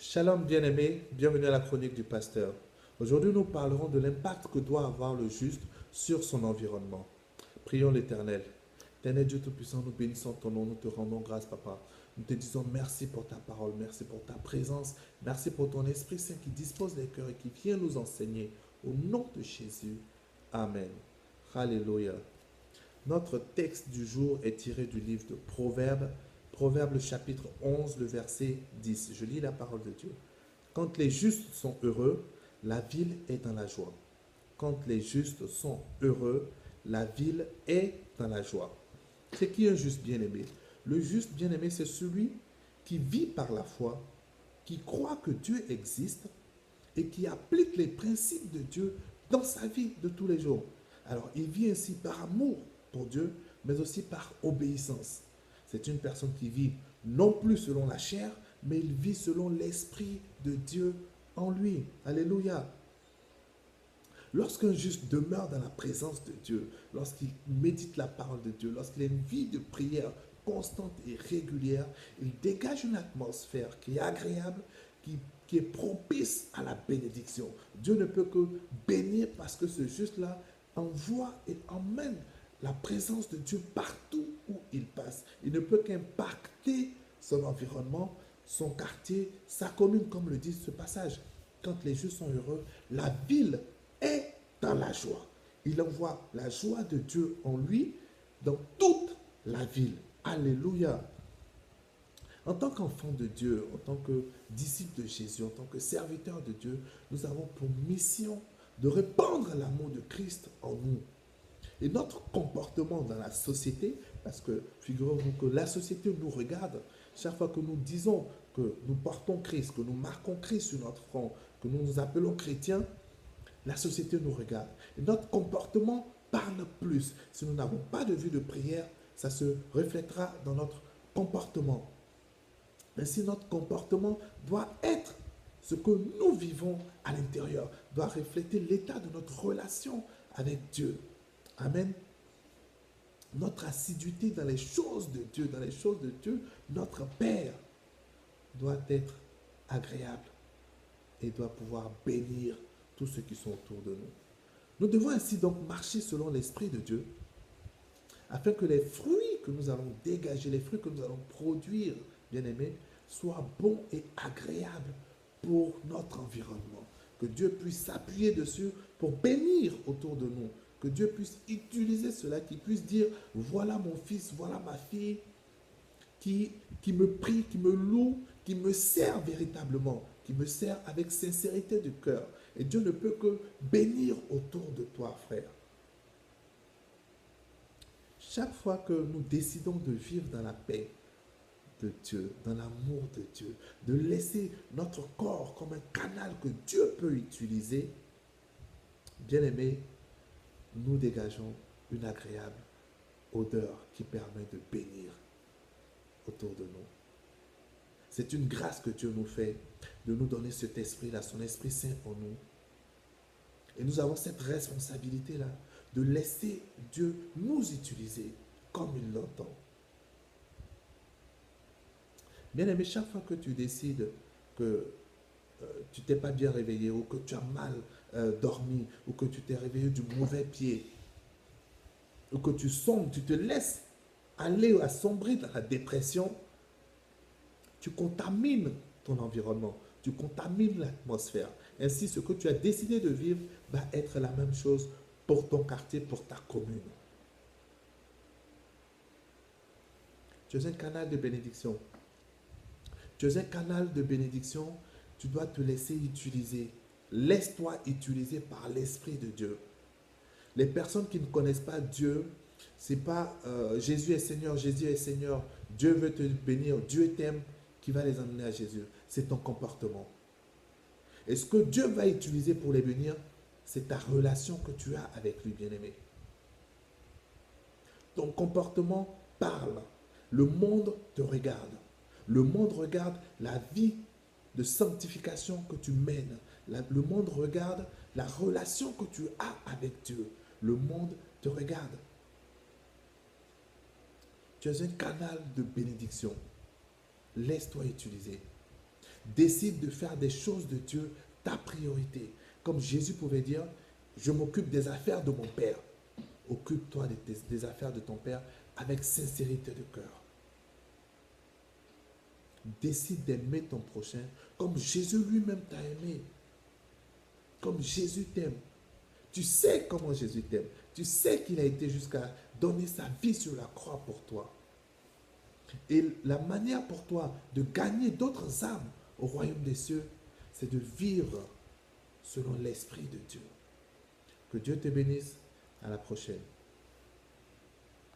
Shalom bien-aimés, bienvenue à la chronique du pasteur. Aujourd'hui, nous parlerons de l'impact que doit avoir le juste sur son environnement. Prions l'Éternel. Éternel Dieu Tout-Puissant, nous bénissons ton nom, nous te rendons grâce, Papa. Nous te disons merci pour ta parole, merci pour ta présence, merci pour ton Esprit Saint qui dispose les cœurs et qui vient nous enseigner. Au nom de Jésus, Amen. Alléluia. Notre texte du jour est tiré du livre de Proverbes, Proverbes le chapitre 11, le verset 10. Je lis la parole de Dieu. Quand les justes sont heureux, la ville est dans la joie. Quand les justes sont heureux, la ville est dans la joie. C'est qui un juste bien-aimé? Le juste bien-aimé, c'est celui qui vit par la foi, qui croit que Dieu existe et qui applique les principes de Dieu dans sa vie de tous les jours. Alors, il vit ainsi par amour pour Dieu, mais aussi par obéissance. C'est une personne qui vit non plus selon la chair, mais il vit selon l'Esprit de Dieu en lui. Alléluia. Lorsqu'un juste demeure dans la présence de Dieu, lorsqu'il médite la parole de Dieu, lorsqu'il a une vie de prière constante et régulière, il dégage une atmosphère qui est agréable, qui est propice à la bénédiction. Dieu ne peut que bénir parce que ce juste-là envoie et emmène la présence de Dieu partout où il passe. Il ne peut qu'impacter son environnement, son quartier, sa commune, comme le dit ce passage. Quand les justes sont heureux, la ville est dans la joie. Il envoie la joie de Dieu en lui dans toute la ville. Alléluia. En tant qu'enfant de Dieu, en tant que disciple de Jésus, en tant que serviteur de Dieu, nous avons pour mission de répandre l'amour de Christ en nous. Et notre comportement dans la société, parce que figurez-vous que la société nous regarde, chaque fois que nous disons que nous portons Christ, que nous marquons Christ sur notre front, que nous nous appelons chrétiens, la société nous regarde. Et notre comportement parle plus. Si nous n'avons pas de vie de prière, ça se reflètera dans notre comportement. Ainsi, notre comportement doit être ce que nous vivons à l'intérieur, doit refléter l'état de notre relation avec Dieu. Amen. Notre assiduité dans les choses de Dieu, notre Père doit être agréable et doit pouvoir bénir tous ceux qui sont autour de nous. Nous devons ainsi donc marcher selon l'Esprit de Dieu afin que les fruits que nous allons dégager, les fruits que nous allons produire, bien-aimés, soient bons et agréables pour notre environnement. Que Dieu puisse s'appuyer dessus pour bénir autour de nous. Que Dieu puisse utiliser cela, qu'il puisse dire, voilà mon fils, voilà ma fille, qui me prie, qui me loue, qui me sert véritablement, qui me sert avec sincérité de cœur. Et Dieu ne peut que bénir autour de toi, frère. Chaque fois que nous décidons de vivre dans la paix de Dieu, dans l'amour de Dieu, de laisser notre corps comme un canal que Dieu peut utiliser, bien aimé, nous dégageons une agréable odeur qui permet de bénir autour de nous. C'est une grâce que Dieu nous fait de nous donner cet esprit-là, son Esprit Saint en nous. Et nous avons cette responsabilité-là de laisser Dieu nous utiliser comme il l'entend. Bien aimé, chaque fois que tu décides que tu t'es pas bien réveillé ou que tu as mal dormi ou que tu t'es réveillé du mauvais pied ou que tu sombres, tu te laisses aller à sombrer dans la dépression, tu contamines ton environnement, tu contamines l'atmosphère. Ainsi, ce que tu as décidé de vivre va être la même chose pour ton quartier, pour ta commune. Tu es un canal de bénédiction. Tu es un canal de bénédiction, tu dois te laisser utiliser. Laisse-toi utiliser par l'Esprit de Dieu. Les personnes qui ne connaissent pas Dieu, c'est pas Jésus est Seigneur, Dieu veut te bénir, Dieu t'aime, qui va les emmener à Jésus. C'est ton comportement. Et ce que Dieu va utiliser pour les bénir, c'est ta relation que tu as avec lui, bien-aimé. Ton comportement parle. Le monde te regarde. Le monde regarde la vie de sanctification que tu mènes. Le monde regarde la relation que tu as avec Dieu. Le monde te regarde. Tu es un canal de bénédiction. Laisse-toi utiliser. Décide de faire des choses de Dieu ta priorité. Comme Jésus pouvait dire, je m'occupe des affaires de mon Père. Occupe-toi des affaires de ton Père avec sincérité de cœur. Décide d'aimer ton prochain comme Jésus lui-même t'a aimé. Comme Jésus t'aime. Tu sais comment Jésus t'aime. Tu sais qu'il a été jusqu'à donner sa vie sur la croix pour toi. Et la manière pour toi de gagner d'autres âmes au royaume des cieux, c'est de vivre selon l'Esprit de Dieu. Que Dieu te bénisse. À la prochaine.